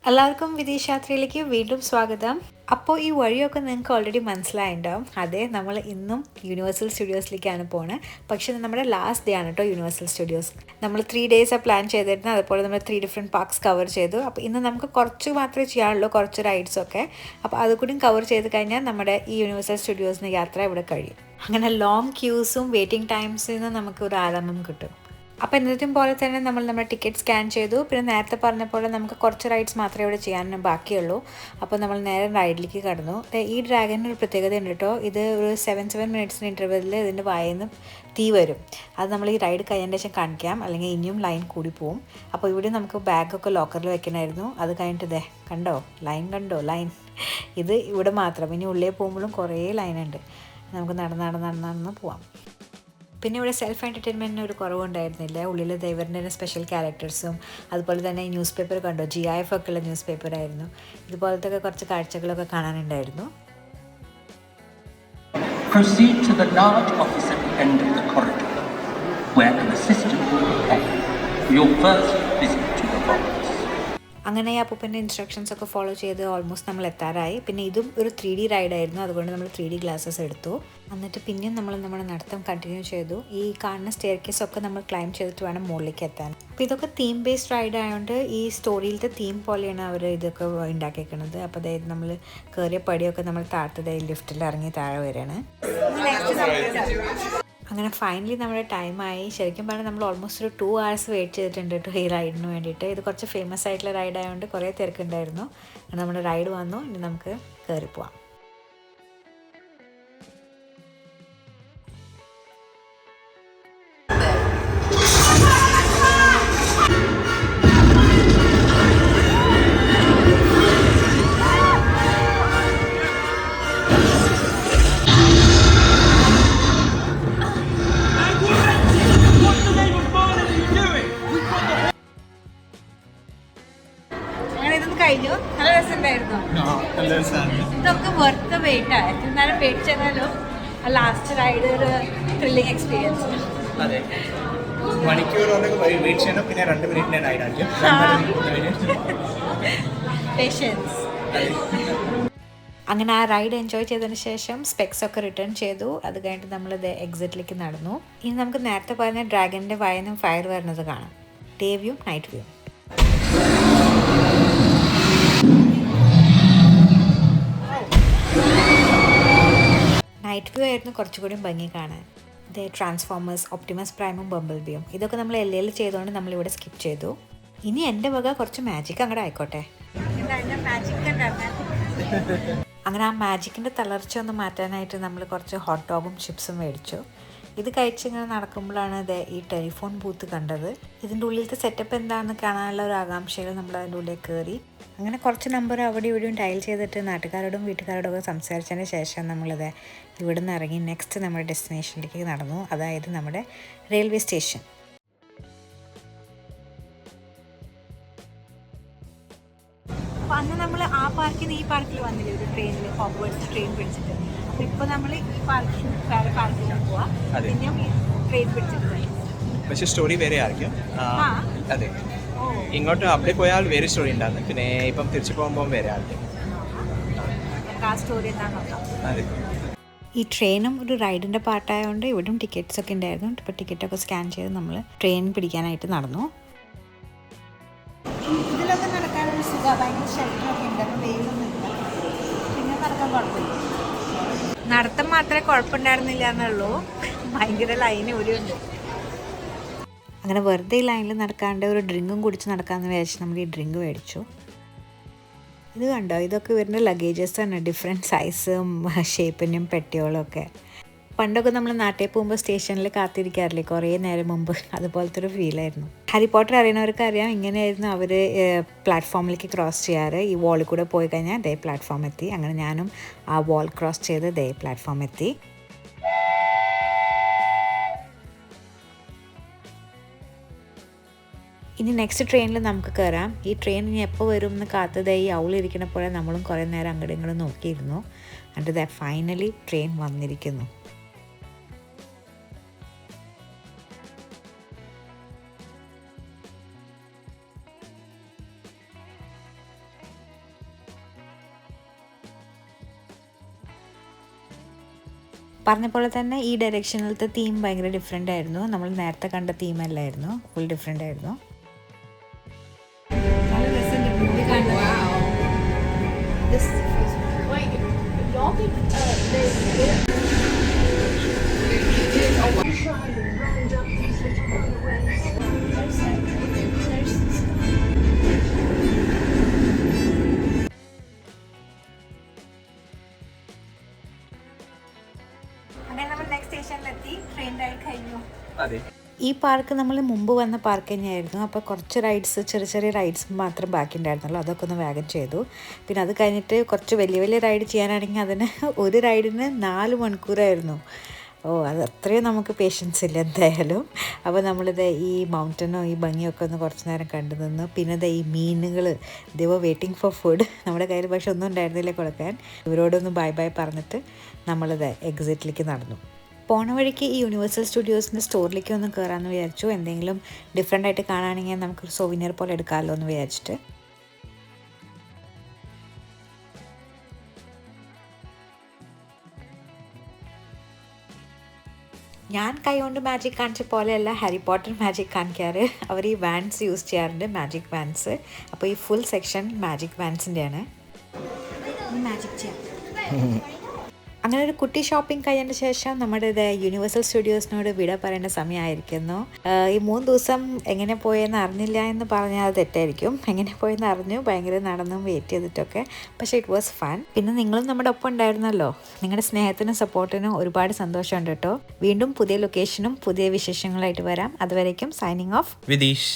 എല്ലാവർക്കും വിദേശ യാത്രയിലേക്ക് വീണ്ടും സ്വാഗതം. അപ്പോൾ ഈ വഴിയൊക്കെ നിങ്ങൾക്ക് ഓൾറെഡി മനസ്സിലായിട്ടുണ്ടാവും. അതെ, നമ്മൾ ഇന്നും യൂണിവേഴ്സൽ സ്റ്റുഡിയോസിലേക്കാണ് പോകുന്നത്. പക്ഷേ നമ്മുടെ ലാസ്റ്റ് ഡേ ആണ് കേട്ടോ യൂണിവേഴ്സൽ സ്റ്റുഡിയോസ്. നമ്മൾ 3 ഡേയ്സാണ് പ്ലാൻ ചെയ്തിരുന്നത്. അതുപോലെ നമ്മൾ 3 ഡിഫറെൻറ്റ് പാർക്സ് കവർ ചെയ്തു. അപ്പോൾ ഇന്ന് നമുക്ക് കുറച്ച് മാത്രമേ ചെയ്യാനുള്ളൂ, കുറച്ച് റൈഡ്സൊക്കെ. അപ്പോൾ അതുകൂടി കവർ ചെയ്ത് കഴിഞ്ഞാൽ നമ്മുടെ ഈ യൂണിവേഴ്സൽ സ്റ്റുഡിയോസിന് യാത്ര ഇവിടെ കഴിയും. അങ്ങനെ ലോങ് ക്യൂസും വെയിറ്റിംഗ് ടൈംസിൽ നിന്ന് നമുക്ക് ഒരു ആരാമം കിട്ടും. അപ്പോൾ എന്നത്തേയും പോലെ തന്നെ നമ്മൾ നമ്മുടെ ടിക്കറ്റ് സ്കാൻ ചെയ്തു. പിന്നെ നേരത്തെ പറഞ്ഞ പോലെ നമുക്ക് കുറച്ച് റൈഡ്സ് മാത്രമേ ഇവിടെ ചെയ്യാൻ ബാക്കിയുള്ളൂ. അപ്പോൾ നമ്മൾ നേരെ റൈഡിലേക്ക് കടന്നു. ഈ ഡ്രാഗണിന് ഒരു പ്രത്യേകത ഉണ്ട് കേട്ടോ. ഇത് ഒരു 7 മിനിറ്റ്സിന് ഇൻ്റർവെല്ലിൽ ഇതിൻ്റെ വായന്ന് തീ വരും. അത് നമ്മൾ ഈ റൈഡ് കഴിയേണ്ട ശേഷം കാണിക്കാം, അല്ലെങ്കിൽ ഇനിയും ലൈൻ കൂടി പോവും. അപ്പോൾ ഇവിടെ നമുക്ക് ബാഗൊക്കെ ലോക്കറിൽ വെക്കണമായിരുന്നു. അത് കഴിഞ്ഞിട്ട് ഇതേ കണ്ടോ ലൈൻ ഇത് ഇവിടെ മാത്രം. ഇനി ഉള്ളിൽ പോകുമ്പോഴും കുറേ ലൈനുണ്ട്. നമുക്ക് നടന്ന് പോവാം. പിന്നെ ഇവിടെ സെൽഫ് എൻ്റർടൈൻമെൻറ്റിന് ഒരു കുറവുണ്ടായിരുന്നില്ല. ഉള്ളിൽ ദൈവറിൻ്റെ സ്പെഷ്യൽ ക്യാരക്ടേഴ്സും അതുപോലെ തന്നെ ന്യൂസ് പേപ്പർ കണ്ടോ, GIF ഒക്കെ ഉള്ള ന്യൂസ് പേപ്പറായിരുന്നു. ഇതുപോലത്തെ കുറച്ച് കാഴ്ചകളൊക്കെ കാണാനുണ്ടായിരുന്നു. Proceed to the large office at the end of the corridor, where an assistant will prepare for your first visit to the vaults. അങ്ങനെ ഈ അപ്പൂപ്പൻ്റെ ഇൻസ്ട്രക്ഷൻസ് ഒക്കെ ഫോളോ ചെയ്ത് ഓൾമോസ്റ്റ് നമ്മൾ എത്താറായി. പിന്നെ ഇതും ഒരു 3D റൈഡായിരുന്നു. അതുകൊണ്ട് നമ്മൾ 3D ഗ്ലാസ്സസ് എടുത്തു. എന്നിട്ട് പിന്നെയും നമ്മൾ നമ്മുടെ നടത്തം കണ്ടിന്യൂ ചെയ്തു. ഈ കാണുന്ന സ്റ്റെയർ കേസൊക്കെ നമ്മൾ ക്ലൈം ചെയ്തിട്ട് വേണം മുകളിലേക്ക് എത്താൻ. അപ്പോൾ ഇതൊക്കെ തീം ബേസ്ഡ് റൈഡ് ആയതുകൊണ്ട് ഈ സ്റ്റോറിയിലത്തെ തീം പോലെയാണ് അവർ ഇതൊക്കെ ഉണ്ടാക്കിയേക്കുന്നത്. അപ്പോൾ അതായത് നമ്മൾ കയറിയ പടിയൊക്കെ നമ്മൾ താഴത്തതായി ലിഫ്റ്റിൽ ഇറങ്ങി താഴെ വരികയാണ്. അങ്ങനെ ഫൈനലി നമ്മുടെ ടൈമായി. ശരിക്കും പറഞ്ഞാൽ നമ്മൾ ഓൾമോസ്റ്റ് ഒരു 2 hours വെയിറ്റ് ചെയ്തിട്ടുണ്ട് കേട്ടോ ഈ റൈഡിന് വേണ്ടിയിട്ട്. ഇത് കുറച്ച് ഫേമസ് ആയിട്ടുള്ള റൈഡ് ആയതുകൊണ്ട് കുറേ തിരക്കുണ്ടായിരുന്നു. അങ്ങനെ നമ്മുടെ റൈഡ് വന്നു. ഇനി നമുക്ക് കയറിപ്പോവാം. കഴിഞ്ഞു. നല്ല രസമുണ്ടായിരുന്നു. ഇതൊക്കെ വെറുതെ വെയിറ്റ് ആയി. എന്നാലും വെയിറ്റ് ചെയ്താലും ലാസ്റ്റ് റൈഡ് ഒരു ത്രില്ലിംഗ് എക്സ്പീരിയൻസ്. അതെ, മണിക്കൂർ വെയിറ്റ് ചെയ്യണം. പിന്നെ 2 മിനിറ്റിന്റെ റൈഡ് ആയിരിക്കും. പേഷ്യൻസ്. അങ്ങനെ ആ റൈഡ് എൻജോയ് ചെയ്തതിന് ശേഷം സ്പെക്സ് ഒക്കെ റിട്ടേൺ ചെയ്തു. അത് കഴിഞ്ഞിട്ട് നമ്മൾ എക്സിറ്റിലേക്ക് നടന്നു. ഇനി നമുക്ക് നേരത്തെ പറഞ്ഞ ഡ്രാഗണിൻ്റെ വായനും ഫയർ വരുന്നത് കാണാം. Day view, night view. Night view ആയിരുന്നു കുറച്ചുകൂടി ഭംഗി കാണാൻ. ഇത് ട്രാൻസ്ഫോമേഴ്സ്, ഒപ്റ്റിമസ് പ്രൈമും ബംബിൾ ബിയും ഇതൊക്കെ നമ്മൾ LA ചെയ്തുകൊണ്ട് നമ്മളിവിടെ സ്കിപ്പ് ചെയ്തു. ഇനി എൻ്റെ വക കുറച്ച് മാജിക് അങ്ങോട്ട് ആയിക്കോട്ടെ. അങ്ങനെ ആ മാജിക്കിൻ്റെ തളർച്ച ഒന്ന് മാറ്റാനായിട്ട് നമ്മൾ കുറച്ച് ഹോട്ട് ഡോഗും ചിപ്സും മേടിച്ചു. ഇത് കഴിച്ചിങ്ങനെ നടക്കുമ്പോഴാണ് ഈ ടെലിഫോൺ ബൂത്ത് കണ്ടത്. ഇതിൻ്റെ ഉള്ളിലത്തെ സെറ്റപ്പ് എന്താണെന്ന് കാണാനുള്ള ഒരു ആകാംക്ഷയിൽ നമ്മൾ അതിൻ്റെ ഉള്ളിൽ കയറി. അങ്ങനെ കുറച്ച് നമ്പർ അവിടെ ഇവിടെയും ഡയൽ ചെയ്തിട്ട് നാട്ടുകാരോടും വീട്ടുകാരോടും ഒക്കെ സംസാരിച്ചതിന് ശേഷം നമ്മളിത് ഇവിടെ നിന്ന് ഇറങ്ങി നെക്സ്റ്റ് നമ്മുടെ ഡെസ്റ്റിനേഷനിലേക്ക് നടന്നു. അതായത് നമ്മുടെ റെയിൽവേ സ്റ്റേഷൻ. അപ്പോൾ അന്ന് നമ്മൾ ആ പാർക്കിൽ നിന്ന് ഈ പാർക്കിൽ വന്നില്ലേ, ഒരു ട്രെയിനിൽ ഹോഗ്വാർട്സ് ട്രെയിൻ പിടിച്ചിട്ട്. അപ്പോൾ ഇപ്പോൾ നമ്മൾ ഈ പാർക്കിൽ വേറെ പാർക്കിലേക്ക് പോവാം. പിന്നെയും ഈ ട്രെയിൻ പിടിച്ചിട്ട് പോയി. പക്ഷേ സ്റ്റോറി വേറെ ആയിരിക്കും. അതെ, ഇങ്ങോട്ട് അവിടെ പോയാൽ വേറെ സ്റ്റോറി ഉണ്ടാകും. പിന്നെ ഇപ്പം തിരിച്ചു പോകുമ്പോൾ വേറെ ആയിരിക്കും. ആ സ്റ്റോറി എന്താണെന്ന് നോക്കാം. അതെ, ഈ ട്രെയിനും ഒരു റൈഡിൻ്റെ പാർട്ടായതുകൊണ്ട് ഇവിടെയും ടിക്കറ്റ്സ് ഒക്കെ ഉണ്ടായിരുന്നു. ഇപ്പോൾ ടിക്കറ്റൊക്കെ സ്കാൻ ചെയ്ത് നമ്മൾ ട്രെയിൻ പിടിക്കാനായിട്ട് നടന്നു. ഇതിലൊക്കെ നടക്കാനൊരു സുഖം, ഭയങ്കര ഷെൽട്ടറൊക്കെ ഉണ്ട്. അപ്പോൾ വെയിലൊന്നും ഇല്ല. പിന്നെ നടക്കാൻ കുഴപ്പമില്ല. നടത്തം മാത്രമേ കുഴപ്പമുണ്ടായിരുന്നില്ല എന്നുള്ളൂ. ഭയങ്കര ലൈന് ഉണ്ട്. അങ്ങനെ വെറുതെ ഈ ലൈനിൽ നടക്കാണ്ട് ഒരു ഡ്രിങ്കും കുടിച്ച് നടക്കാമെന്ന് വിചാരിച്ച് നമ്മൾ ഈ ഡ്രിങ്ക് മേടിച്ചു. ഇത് കണ്ടോ, ഇതൊക്കെ ഇവരുടെ ലഗേജസ് ആണ്. ഡിഫറെൻറ്റ് സൈസും ഷേപ്പിനും പെട്ടിയോളും ഒക്കെ. പണ്ടൊക്കെ നമ്മൾ നാട്ടിൽ പോകുമ്പോൾ സ്റ്റേഷനിൽ കാത്തിരിക്കാറില്ലേ കുറേ നേരം മുമ്പ്, അതുപോലത്തെ ഒരു ഫീലായിരുന്നു. ഹാരി പോട്ടർ അറിയുന്നവർക്ക് അറിയാം, ഇങ്ങനെയായിരുന്നു അവർ പ്ലാറ്റ്ഫോമിലേക്ക് ക്രോസ് ചെയ്യാറ്. ഈ വാളിൽ കൂടെ പോയി കഴിഞ്ഞാൽ പ്ലാറ്റ്ഫോം എത്തി. അങ്ങനെ ഞാനും ആ വാൾ ക്രോസ് ചെയ്ത് പ്ലാറ്റ്ഫോം എത്തി. ഇനി നെക്സ്റ്റ് ട്രെയിനിൽ നമുക്ക് കയറാം. ഈ ട്രെയിൻ ഇനി എപ്പോൾ വരും എന്ന് കാത്തത് ഈ ഔളിരിക്കണ പോലെ നമ്മളും കുറേ നേരം അങ്ങോട്ടും ഇങ്ങോട്ടും നോക്കിയിരുന്നു. എന്നിട്ട് ഫൈനലി ട്രെയിൻ വന്നിരിക്കുന്നു. പറഞ്ഞ പോലെ തന്നെ ഈ ഡയറക്ഷനിലത്തെ തീം ഭയങ്കര ഡിഫറെൻ്റ് ആയിരുന്നു. നമ്മൾ നേരത്തെ കണ്ട തീമല്ലായിരുന്നു, ഫുൾ ഡിഫറെൻ്റ് ആയിരുന്നു. അങ്ങനെ നമ്മൾ നെക്സ്റ്റ് സ്റ്റേഷനിലെത്തി. ട്രെയിൻ റൈഡ് കഴിഞ്ഞു. അതെ, ഈ പാർക്ക് നമ്മൾ മുമ്പ് വന്ന പാർക്ക് തന്നെയായിരുന്നു. അപ്പോൾ കുറച്ച് റൈഡ്സ്, ചെറിയ ചെറിയ റൈഡ്സ് മാത്രം ബാക്കി ഉണ്ടായിരുന്നുള്ളൂ. അതൊക്കെ ഒന്ന് വേഗം ചെയ്തു. പിന്നെ അത് കഴിഞ്ഞിട്ട് കുറച്ച് വലിയ വലിയ റൈഡ് ചെയ്യാനാണെങ്കിൽ അതിന് ഒരു റൈഡിന് 4 മണിക്കൂറായിരുന്നു. അത് അത്രയും നമുക്ക് പേഷ്യൻസ് ഇല്ല എന്തായാലും. അപ്പോൾ നമ്മളിത് ഈ മൗണ്ടനോ ഈ ഭംഗിയൊക്കെ ഒന്ന് കുറച്ച് നേരം കണ്ടു നിന്നു. പിന്നെ ഇത് ഈ മീനുകൾ, ദേ വർ വെയിറ്റിംഗ് ഫോർ ഫുഡ്. നമ്മുടെ കയ്യിൽ പക്ഷെ ഒന്നും ഉണ്ടായിരുന്നില്ല കൊടുക്കാൻ. ഇവരോടൊന്ന് ബൈ ബൈ പറഞ്ഞിട്ട് നമ്മളിത് എക്സിറ്റിലേക്ക് നടന്നു. പോണ വഴിക്ക് ഈ യൂണിവേഴ്സൽ സ്റ്റുഡിയോസിൻ്റെ സ്റ്റോറിലേക്ക് ഒന്ന് കയറാമെന്ന് വിചാരിച്ചു. എന്തെങ്കിലും ഡിഫറെൻ്റ് ആയിട്ട് കാണുകയാണെങ്കിൽ നമുക്കൊരു സോവിനിയർ പോലെ എടുക്കാമല്ലോ എന്ന് വിചാരിച്ചിട്ട്. ഞാൻ കൈകൊണ്ട് മാജിക് കാണിച്ച പോലെയല്ല ഹാരി പോട്ടർ മാജിക് കാണിക്കാറ്. അവർ ഈ വാൻസ് യൂസ് ചെയ്യാറുണ്ട്, മാജിക് വാൻസ്. അപ്പോൾ ഈ ഫുൾ സെക്ഷൻ മാജിക് വാൻസിൻ്റെയാണ്. മാജിക് ചെയ്യാം. അങ്ങനെ ഒരു കുട്ടി ഷോപ്പിംഗ് കഴിഞ്ഞതിന് ശേഷം നമ്മുടെ യൂണിവേഴ്സൽ സ്റ്റുഡിയോസിനോട് വിട പറയേണ്ട സമയമായിരിക്കുന്നു. ഈ 3 ദിവസം എങ്ങനെ പോയെന്ന് അറിഞ്ഞില്ല എന്ന് പറഞ്ഞാൽ അത് തെറ്റായിരിക്കും. എങ്ങനെ പോയെന്ന് അറിഞ്ഞു, ഭയങ്കര നടന്നും വെയിറ്റ് ചെയ്തിട്ടൊക്കെ. പക്ഷേ ഇറ്റ് വാസ് ഫൺ. പിന്നെ നിങ്ങളും നമ്മുടെ ഒപ്പം ഉണ്ടായിരുന്നല്ലോ. നിങ്ങളുടെ സ്നേഹത്തിനും സപ്പോർട്ടിനും ഒരുപാട് സന്തോഷമുണ്ട് കേട്ടോ. വീണ്ടും പുതിയ ലൊക്കേഷനും പുതിയ വിശേഷങ്ങളായിട്ട് വരാം. അതുവരേക്കും സൈനിങ് ഓഫ് വിതീഷ്.